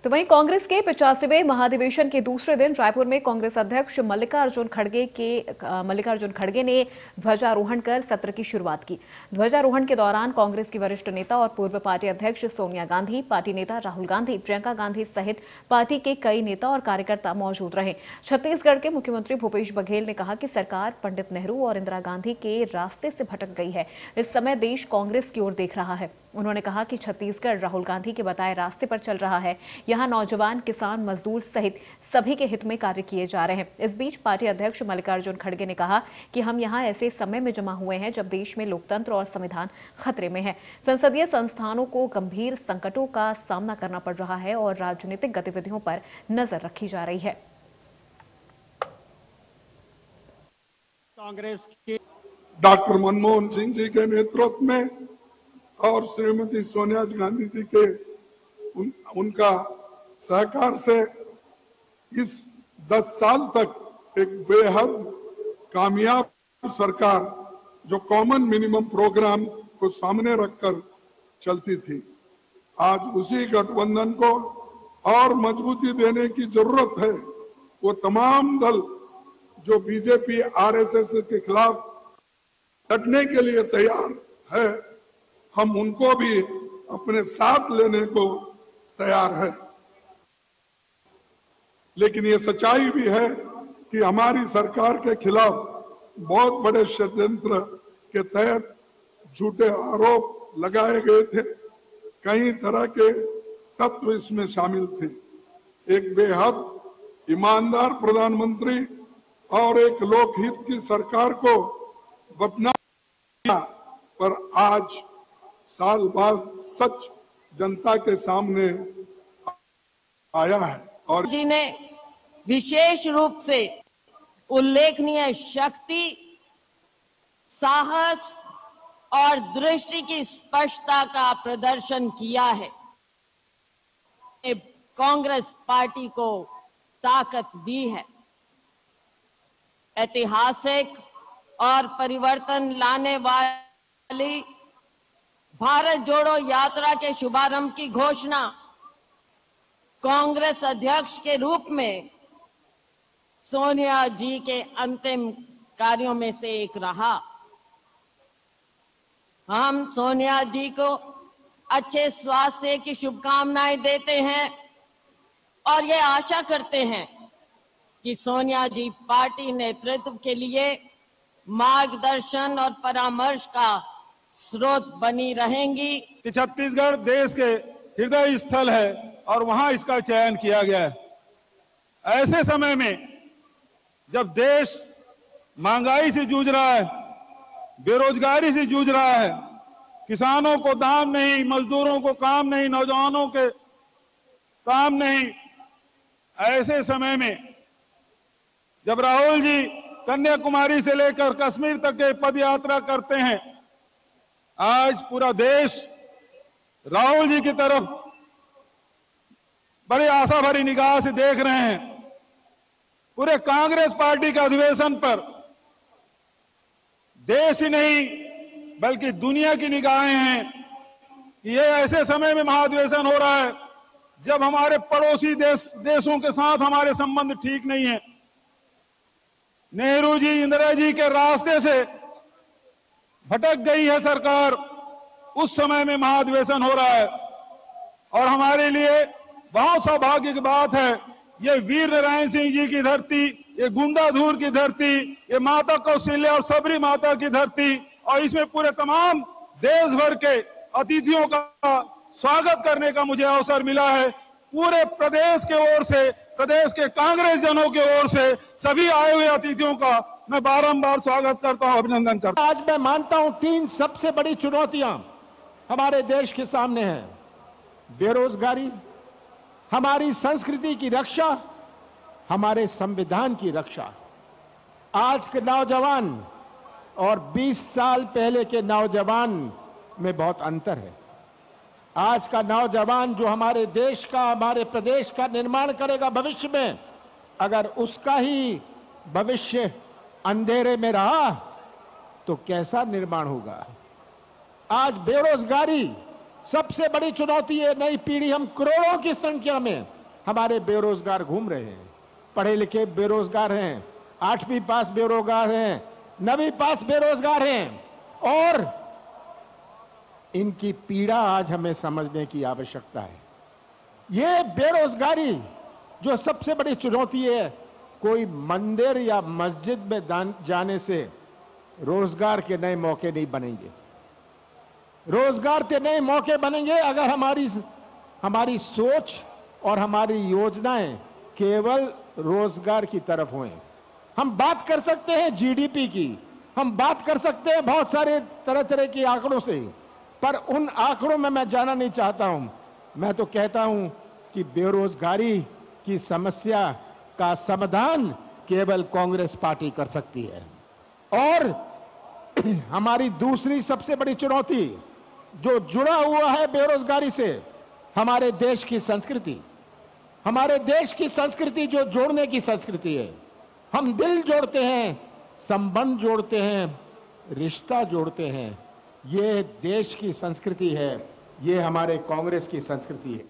तो वहीं कांग्रेस के 85वें महाधिवेशन के दूसरे दिन रायपुर में कांग्रेस अध्यक्ष मल्लिकार्जुन खड़गे ने ध्वजारोहण कर सत्र की शुरुआत की। ध्वजारोहण के दौरान कांग्रेस की वरिष्ठ नेता और पूर्व पार्टी अध्यक्ष सोनिया गांधी, पार्टी नेता राहुल गांधी, प्रियंका गांधी सहित पार्टी के कई नेता और कार्यकर्ता मौजूद रहे। छत्तीसगढ़ के मुख्यमंत्री भूपेश बघेल ने कहा कि सरकार पंडित नेहरू और इंदिरा गांधी के रास्ते से भटक गई है। इस समय देश कांग्रेस की ओर देख रहा है। उन्होंने कहा कि छत्तीसगढ़ राहुल गांधी के बताए रास्ते पर चल रहा है। यहां नौजवान, किसान, मजदूर सहित सभी के हित में कार्य किए जा रहे हैं। इस बीच पार्टी अध्यक्ष मल्लिकार्जुन खड़गे ने कहा कि हम यहां ऐसे समय में जमा हुए हैं जब देश में लोकतंत्र और संविधान खतरे में है। संसदीय संस्थानों को गंभीर संकटों का सामना करना पड़ रहा है और राजनीतिक गतिविधियों पर नजर रखी जा रही है। कांग्रेस के डॉक्टर मनमोहन सिंह जी के नेतृत्व में और श्रीमती सोनिया गांधी जी के उनका सहकार से इस 10 साल तक एक बेहद कामयाब सरकार जो कॉमन मिनिमम प्रोग्राम को सामने रखकर चलती थी, आज उसी गठबंधन को और मजबूती देने की जरूरत है। वो तमाम दल जो बीजेपी, आरएसएस के खिलाफ लड़ने के लिए तैयार है, हम उनको भी अपने साथ लेने को तैयार है। लेकिन ये सच्चाई भी है कि हमारी सरकार के खिलाफ बहुत बड़े षड्यंत्र के तहत झूठे आरोप लगाए गए थे। कई तरह के तत्व इसमें शामिल थे। एक बेहद ईमानदार प्रधानमंत्री और एक लोकहित की सरकार को बदनाम, पर आज साल बाद सच जनता के सामने आया है। और जी ने विशेष रूप से उल्लेखनीय शक्ति, साहस और दृष्टि की स्पष्टता का प्रदर्शन किया है। कांग्रेस पार्टी को ताकत दी है। ऐतिहासिक और परिवर्तन लाने वाली भारत जोड़ो यात्रा के शुभारंभ की घोषणा कांग्रेस अध्यक्ष के रूप में सोनिया जी के अंतिम कार्यों में से एक रहा। हम सोनिया जी को अच्छे स्वास्थ्य की शुभकामनाएं देते हैं और ये आशा करते हैं कि सोनिया जी पार्टी नेतृत्व के लिए मार्गदर्शन और परामर्श का स्रोत बनी रहेंगी। कि छत्तीसगढ़ देश के हृदय स्थल है और वहां इसका चयन किया गया है। ऐसे समय में जब देश महंगाई से जूझ रहा है, बेरोजगारी से जूझ रहा है, किसानों को दाम नहीं, मजदूरों को काम नहीं, नौजवानों के काम नहीं, ऐसे समय में जब राहुल जी कन्याकुमारी से लेकर कश्मीर तक के पद यात्रा करते हैं, आज पूरा देश राहुल जी की तरफ बड़ी आशा भरी निगाह से देख रहे हैं। पूरे कांग्रेस पार्टी के अधिवेशन पर देश ही नहीं बल्कि दुनिया की निगाहें हैं। ये ऐसे समय में महाधिवेशन हो रहा है जब हमारे पड़ोसी देशों के साथ हमारे संबंध ठीक नहीं है। नेहरू जी, इंदिरा जी के रास्ते से भटक गई है सरकार। उस समय में महाधिवेशन हो रहा है और हमारे लिए बहुत सौभाग्य की बात है। ये वीर नारायण सिंह जी की धरती, ये गुंडाधूर की धरती, ये माता कौशल्या और सबरी माता की धरती, और इसमें पूरे तमाम देश भर के अतिथियों का स्वागत करने का मुझे अवसर मिला है। पूरे प्रदेश के ओर से, प्रदेश के कांग्रेस जनों के ओर से सभी आए हुए अतिथियों का मैं बारंबार स्वागत करता हूं, अभिनंदन करता हूं। आज मैं मानता हूं 3 सबसे बड़ी चुनौतियां हमारे देश के सामने हैं। बेरोजगारी, हमारी संस्कृति की रक्षा, हमारे संविधान की रक्षा। आज के नौजवान और 20 साल पहले के नौजवान में बहुत अंतर है। आज का नौजवान जो हमारे देश का, हमारे प्रदेश का निर्माण करेगा भविष्य में, अगर उसका ही भविष्य अंधेरे में रहा तो कैसा निर्माण होगा। आज बेरोजगारी सबसे बड़ी चुनौती है। नई पीढ़ी, हम करोड़ों की संख्या में हमारे बेरोजगार घूम रहे हैं, पढ़े लिखे बेरोजगार हैं, 8वीं पास बेरोजगार हैं, 9वीं पास बेरोजगार हैं, और इनकी पीड़ा आज हमें समझने की आवश्यकता है। ये बेरोजगारी जो सबसे बड़ी चुनौती है, कोई मंदिर या मस्जिद में जाने से रोजगार के नए मौके नहीं बनेंगे। रोजगार के नए मौके बनेंगे अगर हमारी सोच और हमारी योजनाएं केवल रोजगार की तरफ हों। हम बात कर सकते हैं जीडीपी की, हम बात कर सकते हैं बहुत सारे तरह तरह के आंकड़ों से, पर उन आंकड़ों में मैं जाना नहीं चाहता हूं। मैं तो कहता हूं कि बेरोजगारी की समस्या का समाधान केवल कांग्रेस पार्टी कर सकती है। और हमारी दूसरी सबसे बड़ी चुनौती जो जुड़ा हुआ है बेरोजगारी से, हमारे देश की संस्कृति। हमारे देश की संस्कृति जो जोड़ने की संस्कृति है। हम दिल जोड़ते हैं, संबंध जोड़ते हैं, रिश्ता जोड़ते हैं। ये देश की संस्कृति है, ये हमारे कांग्रेस की संस्कृति है।